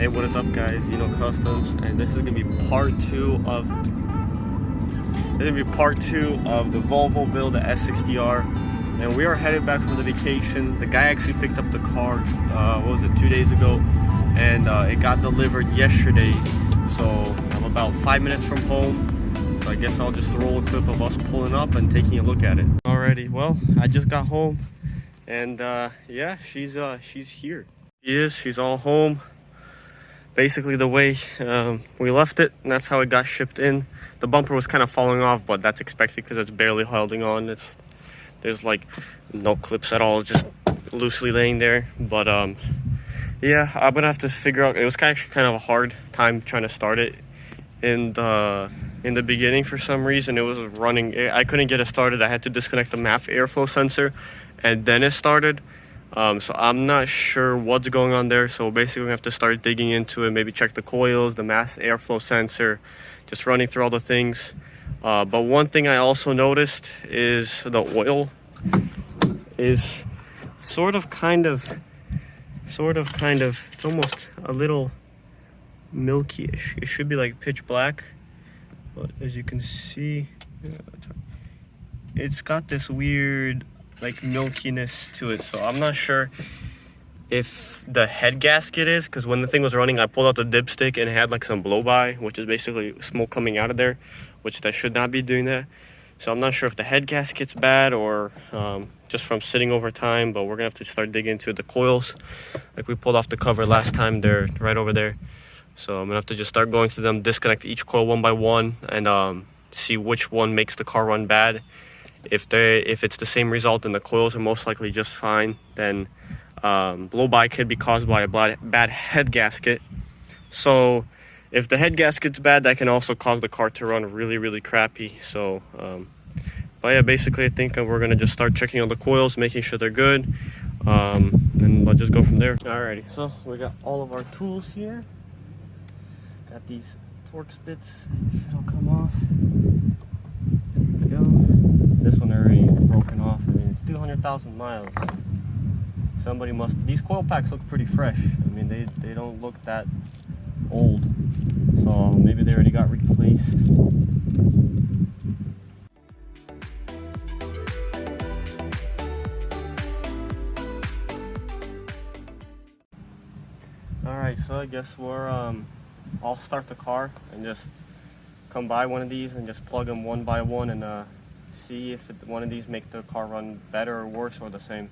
Hey, what is up, guys? Customs, and this is gonna be part two of the Volvo build, the S60r. And we are headed back from the vacation. The guy actually picked up the car, 2 days ago, and it got delivered yesterday. So I'm about 5 minutes from home. So I guess I'll just roll a clip of us pulling up and taking a look at it. Alrighty, well, I just got home, and yeah, she's here. She's all home. Basically the way we left it, and that's how it got shipped in. The bumper was kind of falling off, but that's expected because it's barely holding on. There's like no clips at all, just loosely laying there. But yeah, I'm gonna have to figure out. It was actually kind of a hard time trying to start it in the beginning. For some reason, it was running. I couldn't get it started. I had to disconnect the MAF airflow sensor, and then it started. So I'm not sure what's going on there. So basically we have to start digging into it, maybe check the coils, the mass airflow sensor, just running through all the things. But one thing I also noticed is the oil is sort of kind of, it's almost a little milky-ish. It should be like pitch black, but as you can see, it's got this weird like milkiness to it. So I'm not sure if the head gasket is, because when the thing was running, I pulled out the dipstick and it had like some blow by, which is basically smoke coming out of there, which that should not be doing that. So I'm not sure if the head gasket's bad or just from sitting over time, but we're gonna have to start digging into the coils. Like we pulled off the cover last time, they're right over there. So I'm gonna have to just start going through them, disconnect each coil one by one, and see which one makes the car run bad. If it's the same result and the coils are most likely just fine, then blow-by could be caused by a bad head gasket. So if the head gasket's bad, that can also cause the car to run really, really crappy. So, but yeah, basically I think we're gonna just start checking on the coils, making sure they're good, and let's just go from there. Alrighty, so we got all of our tools here. Got these Torx bits, if it'll come off. There we go. This one already broken off. I mean, it's 200,000 miles. These coil packs look pretty fresh. I mean, they don't look that old. So maybe they already got replaced. Alright, so I guess I'll start the car and just come by one of these and just plug them one by one and see if one of these make the car run better or worse or the same.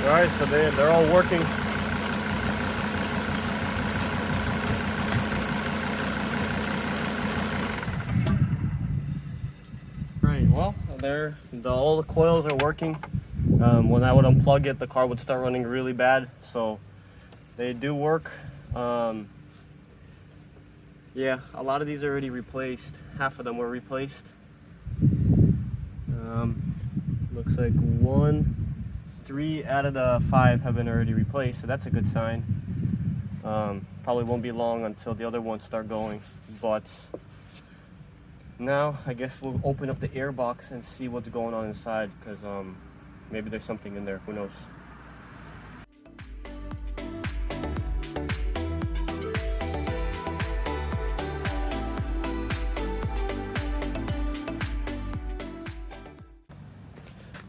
Alright, so they're all working. Right, well, all the coils are working. When I would unplug it, the car would start running really bad. So they do work. Yeah, a lot of these are already replaced. Half of them were replaced. Looks like 3 out of the 5 have been already replaced, so that's a good sign. Probably won't be long until the other ones start going, but now I guess we'll open up the air box and see what's going on inside, because maybe there's something in there, who knows.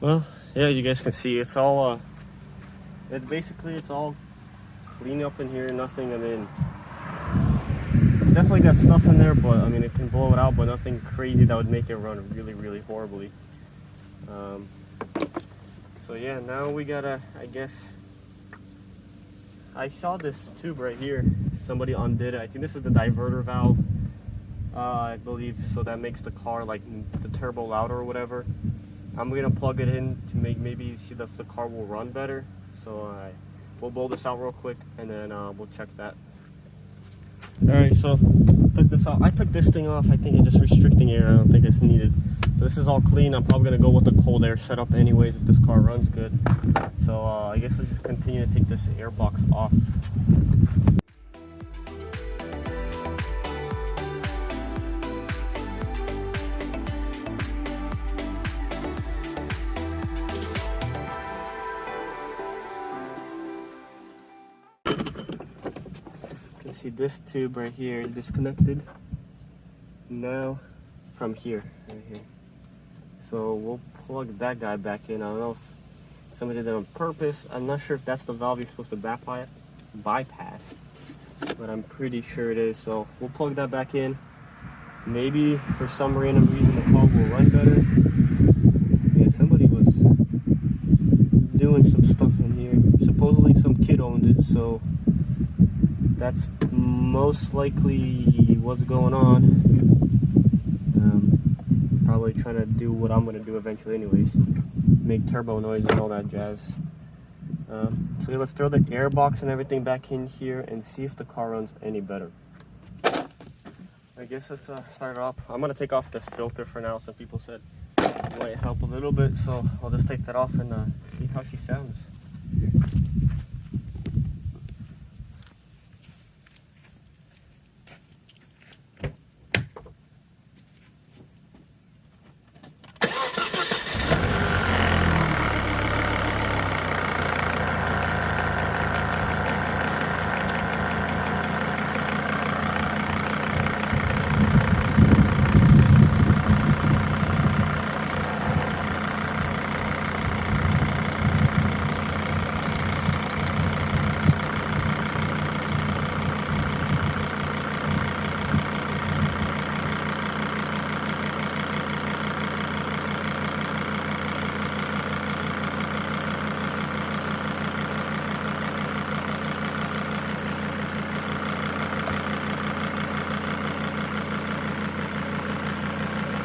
Well, yeah, you guys can see it's all it's all clean up in here. Nothing, I mean, it's definitely got stuff in there, but I mean, it can blow it out, but nothing crazy that would make it run really horribly. So yeah, now we gotta, I guess, I saw this tube right here. Somebody undid it. I think this is the diverter valve, I believe, so that makes the car, like, the turbo louder or whatever. I'm gonna plug it in to maybe see if the car will run better. So we'll blow this out real quick, and then we'll check that. Alright, so took this out. I took this thing off. I think it's just restricting air. I don't think it's needed. So this is all clean. I'm probably gonna go with the cold air setup anyways if this car runs good. So I guess let's just continue to take this air box off. You can see this tube right here is disconnected now from here, right here. So we'll plug that guy back in. I don't know if somebody did it on purpose. I'm not sure if that's the valve you're supposed to bypass, but I'm pretty sure it is. So we'll plug that back in. Maybe for some random reason the car will run better. Yeah, somebody was doing some stuff in here. Supposedly some kid owned it, so that's most likely what's going on. Probably trying to do what I'm going to do eventually anyways, make turbo noise and all that jazz. So yeah, let's throw the air box and everything back in here and see if the car runs any better. I guess let's start it off. I'm going to take off this filter for now. Some people said it might help a little bit, so I'll just take that off and see how she sounds.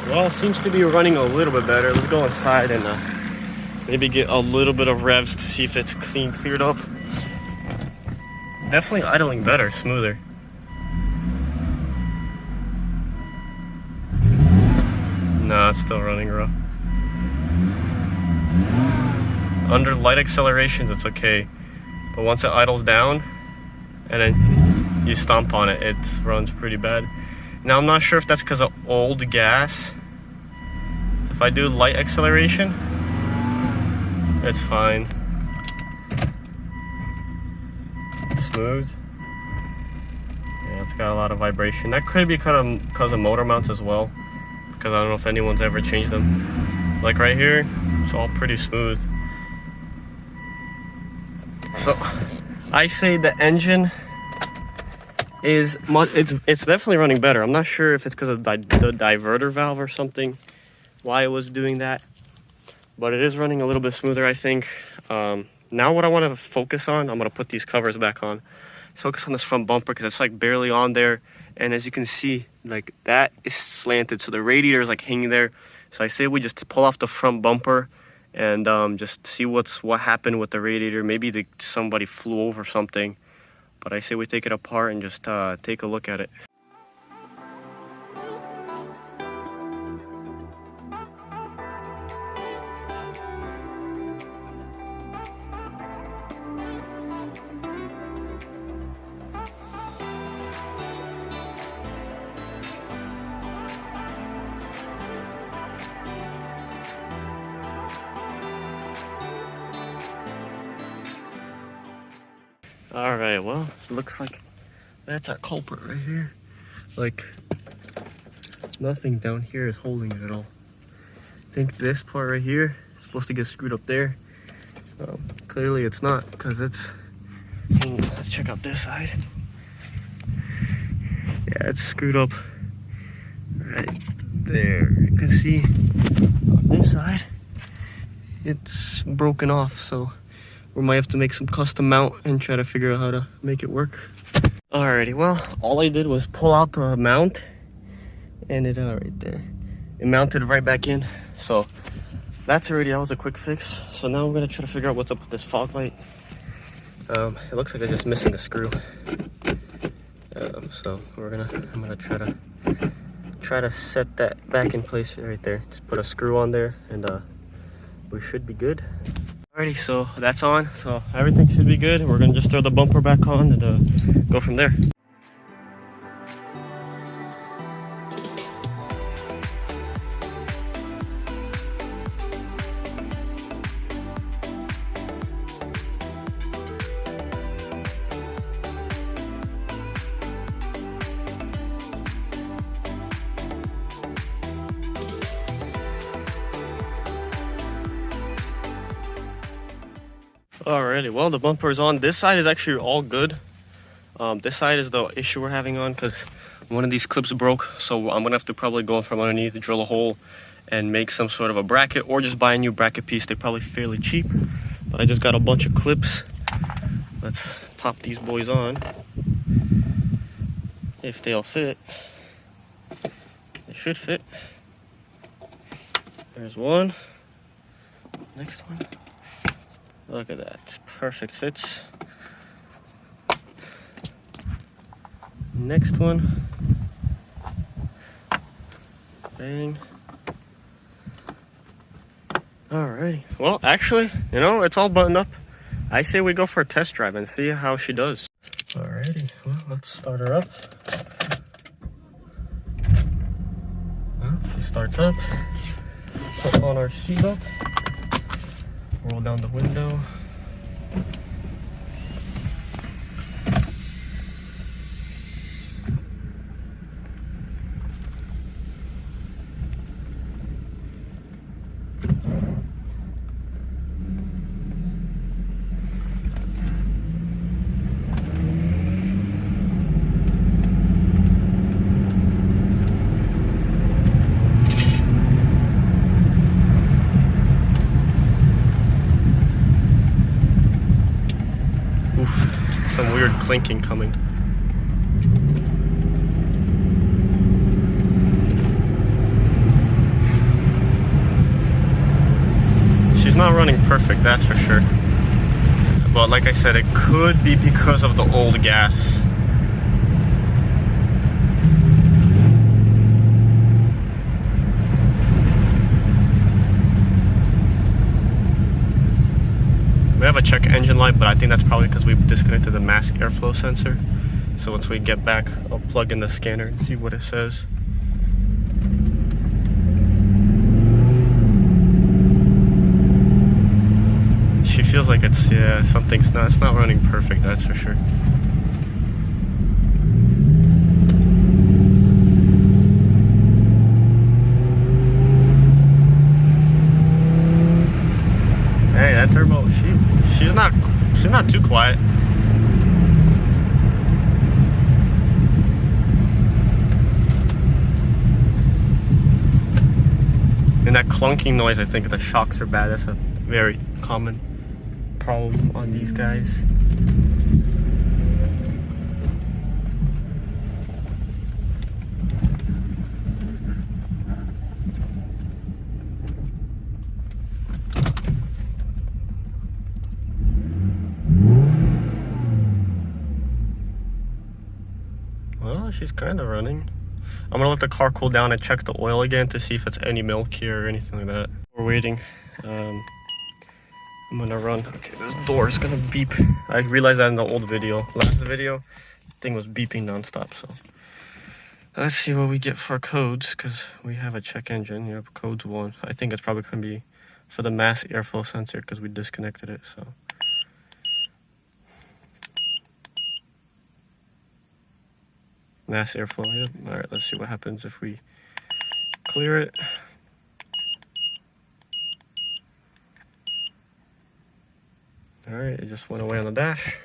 Well, it seems to be running a little bit better. Let's go inside and maybe get a little bit of revs to see if it's cleared up. Definitely idling better, smoother. No, it's still running rough. Under light accelerations, it's okay. But once it idles down and then you stomp on it, it runs pretty bad. Now, I'm not sure if that's because of old gas. If I do light acceleration, it's fine. Smooth. Yeah, it's got a lot of vibration. That could be because of motor mounts as well, because I don't know if anyone's ever changed them. Like right here, it's all pretty smooth. So I say the engine is it's definitely running better. I'm not sure if it's because of the diverter valve or something, why it was doing that, but it is running a little bit smoother, I think. Now what I want to focus on, I'm going to put these covers back on. Focus on this front bumper because it's like barely on there, and as you can see, like that is slanted, so the radiator is like hanging there. So I say we just pull off the front bumper and just see what happened with the radiator. Maybe somebody flew over something, but I say we take it apart and just take a look at it. All right, well, looks like that's our culprit right here. Like, nothing down here is holding it at all. I think this part right here is supposed to get screwed up there. Clearly it's not, because it's... Let's check out this side. Yeah, it's screwed up right there. You can see on this side, it's broken off, so we might have to make some custom mount and try to figure out how to make it work. Alrighty, well, all I did was pull out the mount, and it right there. It mounted right back in, so that was a quick fix. So now I'm gonna try to figure out what's up with this fog light. It looks like I'm just missing a screw. So I'm gonna try to set that back in place right there. Just put a screw on there, and we should be good. Alrighty, so that's on. So everything should be good. We're gonna just throw the bumper back on and go from there. Alrighty, well, the bumper is on. This side is actually all good. This side is the issue we're having on, because one of these clips broke, so I'm gonna have to probably go from underneath, drill a hole, and make some sort of a bracket, or just buy a new bracket piece. They're probably fairly cheap, but I just got a bunch of clips. Let's pop these boys on. If they'll fit. They should fit. There's one. Next one. Look at that, perfect fits. Next one. Bang. Alrighty, well, actually, you know, it's all buttoned up. I say we go for a test drive and see how she does. Alrighty, well, let's start her up. Well, she starts up. Put on our seatbelt. Roll down the window. Some weird clinking coming. She's not running perfect, that's for sure. But like I said, it could be because of the old gas. We have a check engine light, but I think that's probably because we've disconnected the mass airflow sensor. So once we get back, I'll plug in the scanner and see what it says. She feels like it's, yeah, it's not running perfect, that's for sure. Hey, that turbo, she's not too quiet. And that clunking noise, I think the shocks are bad. That's a very common problem on these guys. Well, she's kind of running. I'm gonna let the car cool down and check the oil again to see if it's any milk here or anything like that. We're waiting. I'm gonna run. Okay, this door is gonna beep. I realized that in the old video. Last video, the thing was beeping nonstop. So let's see what we get for codes, because we have a check engine. You have codes 1. I think it's probably gonna be for the mass airflow sensor because we disconnected it. So. Mass airflow, yep. Alright, let's see what happens if we clear it. Alright, it just went away on the dash.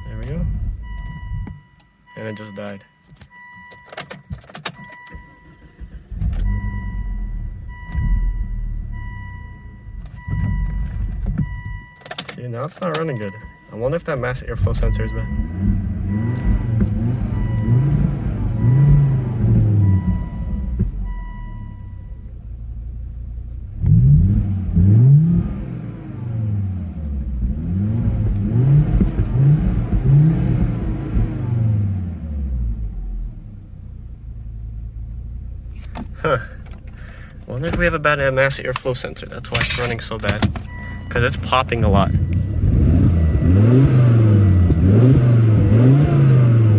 There we go. And it just died. See, now it's not running good. I wonder if that mass airflow sensor is bad. Huh. Wonder if we have a bad mass airflow sensor. That's why it's running so bad. Because it's popping a lot. You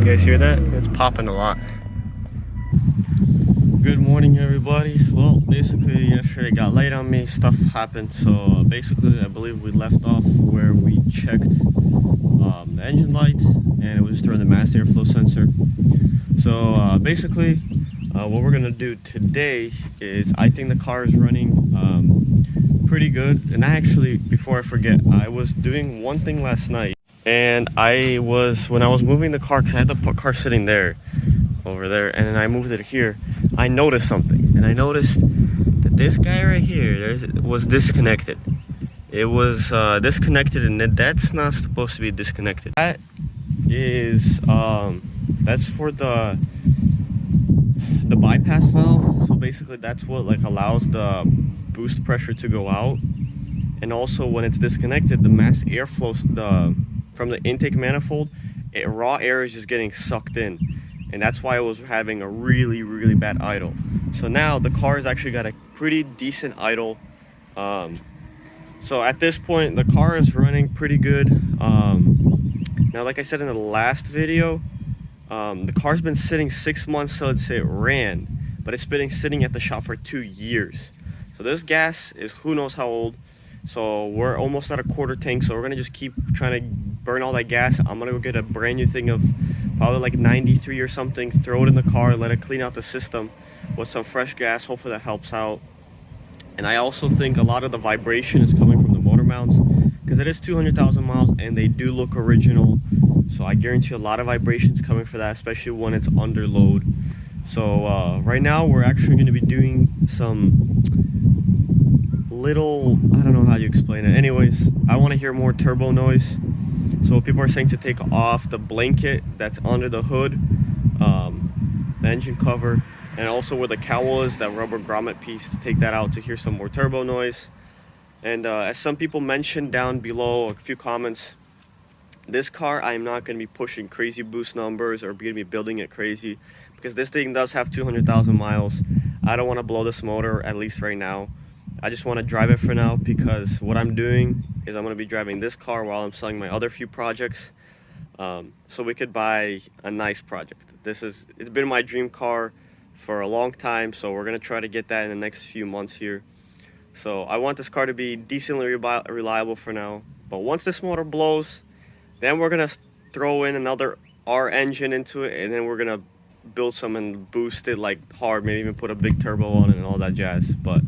guys hear that? It's popping a lot. Good morning, everybody. Well, basically yesterday got late on me. Stuff happened. So basically I believe we left off where we checked the engine light. And it was throwing the mass airflow sensor. So basically what we're gonna do today is, I think the car is running pretty good. And actually, before I forget, I was doing one thing last night, and when I was moving the car, because I had the car sitting there, over there, and then I moved it here, I noticed something, and I noticed that this guy right here was disconnected. It was disconnected, and that's not supposed to be disconnected. That is that's for the bypass valve. So basically that's what like allows the boost pressure to go out, and also when it's disconnected, the mass airflow from the intake manifold, raw air is just getting sucked in, and that's why it was having a really bad idle. So now the car has actually got a pretty decent idle. So at this point the car is running pretty good. Now, like I said in the last video, the car's been sitting 6 months since it ran, but it's been sitting at the shop for 2 years. So this gas is who knows how old. So we're almost at a quarter tank, so we're gonna just keep trying to burn all that gas. I'm gonna go get a brand new thing of probably like 93 or something, throw it in the car, let it clean out the system with some fresh gas. Hopefully that helps out. And I also think a lot of the vibration is coming from the motor mounts, because it is 200,000 miles and they do look original. So I guarantee a lot of vibrations coming for that, especially when it's under load. So right now we're actually going to be doing some little, I don't know how you explain it. Anyways, I want to hear more turbo noise. So people are saying to take off the blanket that's under the hood, the engine cover, and also where the cowl is, that rubber grommet piece, to take that out to hear some more turbo noise. And as some people mentioned down below, a few comments, this car, I'm not going to be pushing crazy boost numbers or going to be building it crazy, because this thing does have 200,000 miles. I don't want to blow this motor, at least right now. I just want to drive it for now, because what I'm doing is I'm going to be driving this car while I'm selling my other few projects, so we could buy a nice project. It's been my dream car for a long time, so we're going to try to get that in the next few months here. So I want this car to be decently reliable for now, but once this motor blows, then we're going to throw in another R engine into it, and then we're going to build some and boost it like hard, maybe even put a big turbo on it and all that jazz. But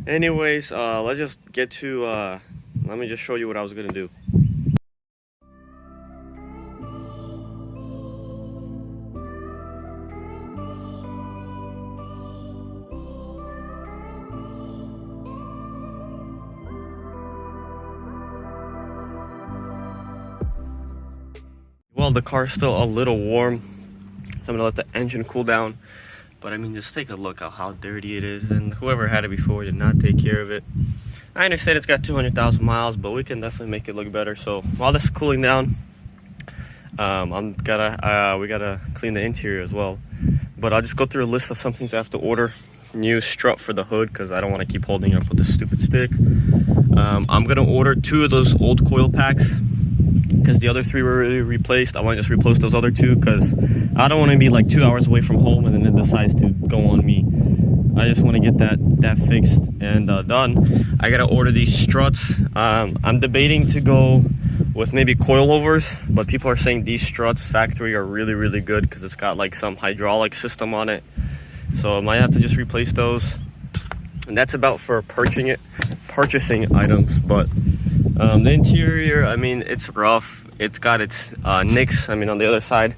anyways, let's just get to, let me just show you what I was going to do. Well, the car's still a little warm, so I'm gonna let the engine cool down. But I mean, just take a look at how dirty it is, and whoever had it before did not take care of it. I understand it's got 200,000 miles, but we can definitely make it look better. So while this is cooling down, we gotta clean the interior as well. But I'll just go through a list of some things I have to order. New strut for the hood, because I don't want to keep holding up with this stupid stick. I'm gonna order 2 of those old coil packs, because the other 3 were already replaced. I want to just replace those other 2, because I don't want to be like 2 hours away from home and then it decides to go on me. I just want to get that fixed and done. I gotta order these struts. I'm debating to go with maybe coilovers, but people are saying these struts factory are really good, because it's got like some hydraulic system on it. So I might have to just replace those. And that's about for purchasing items. But the interior, I mean, it's rough. It's got its nicks. I mean, on the other side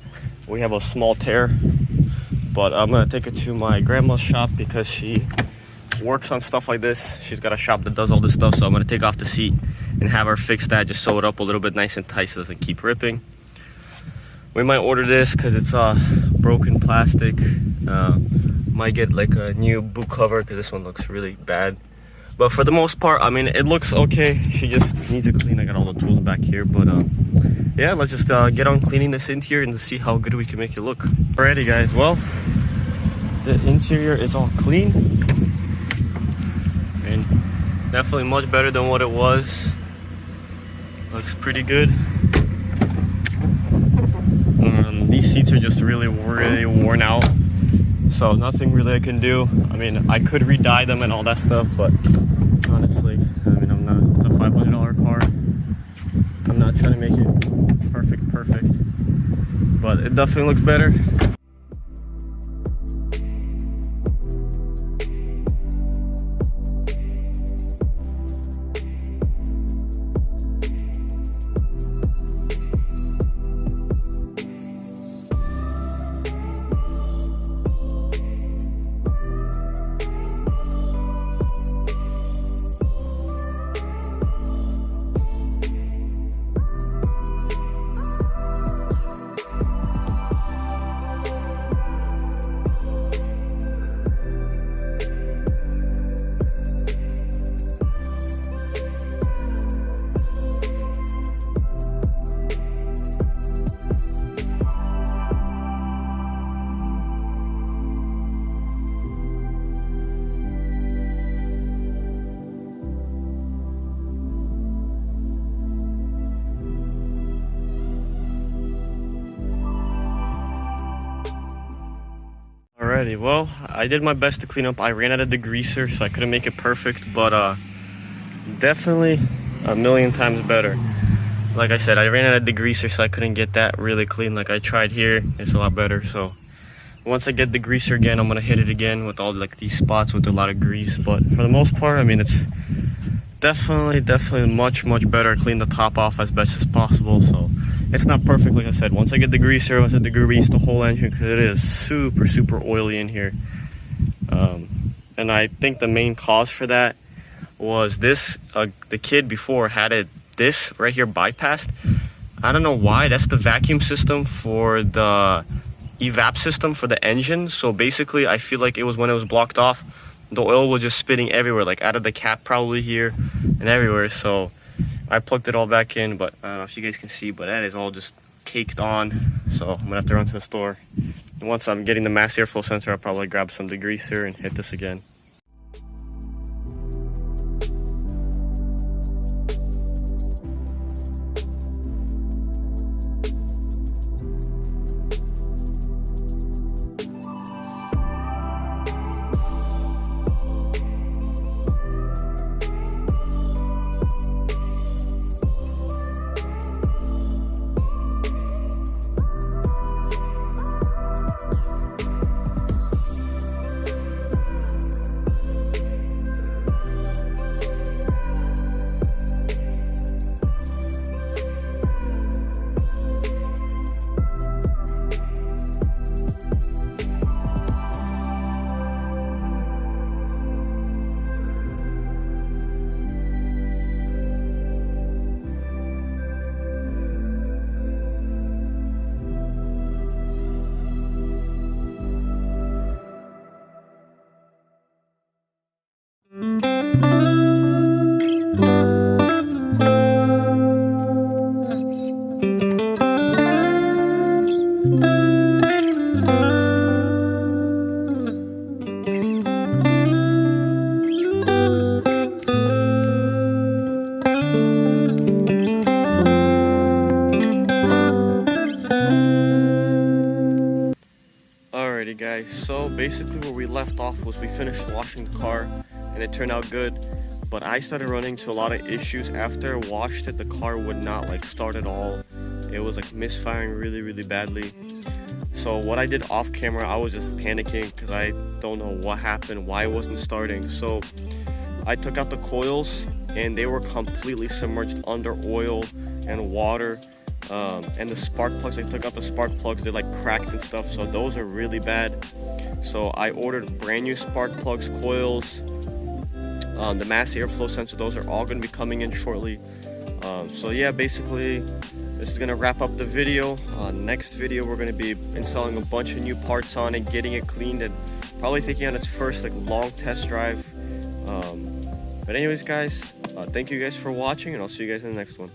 we have a small tear, but I'm gonna take it to my grandma's shop because she works on stuff like this. She's got a shop that does all this stuff, so I'm gonna take off the seat and have her fix that, just sew it up a little bit nice and tight so it doesn't keep ripping. We might order this because it's broken plastic. Might get like a new boot cover because this one looks really bad. But for the most part, I mean, it looks okay. She just needs to clean. I got all the tools back here, but yeah, let's just get on cleaning this interior and see how good we can make it look. Alrighty guys, well, the interior is all clean and definitely much better than what it was. Looks pretty good. These seats are just really worn out, so nothing really I can do. I mean, I could re-dye them and all that stuff, but honestly, I mean, it's a $500 car. I'm not trying to make it perfect, but it definitely looks better. Alrighty, well, I did my best to clean up. I ran out of degreaser, so I couldn't make it perfect, but definitely a million times better. Like I said, I ran out of degreaser, so I couldn't get that really clean like I tried here. It's a lot better. So once I get degreaser again, I'm gonna hit it again with all like these spots with a lot of grease. But for the most part, I mean, it's definitely much better. Clean the top off as best as possible. So it's not perfect, like I said. Once I get degreaser, once I degrease the whole engine, because it is super oily in here. And I think the main cause for that was this. The kid before had this right here bypassed. I don't know why. That's the vacuum system for the evap system for the engine. So basically, I feel like it was when it was blocked off, the oil was just spitting everywhere, like out of the cap probably here and everywhere. So I plugged it all back in, but I don't know if you guys can see, but that is all just caked on. So I'm gonna have to run to the store. And once I'm getting the mass airflow sensor, I'll probably grab some degreaser and hit this again. Alrighty guys, so basically where we left off was we finished washing the car and it turned out good, but I started running into a lot of issues. After I washed it, the car would not like start at all. It was like misfiring really badly. So what I did off camera, I was just panicking because I don't know what happened, why it wasn't starting. So I took out the coils and they were completely submerged under oil and water. And the spark plugs, I took out the spark plugs, they're like cracked and stuff, so those are really bad. So I ordered brand new spark plugs, coils, the mass airflow sensor, those are all going to be coming in shortly. So yeah, basically this is going to wrap up the video. Next video we're going to be installing a bunch of new parts on it, getting it cleaned, and probably taking on its first like long test drive. But anyways guys, thank you guys for watching, and I'll see you guys in the next one.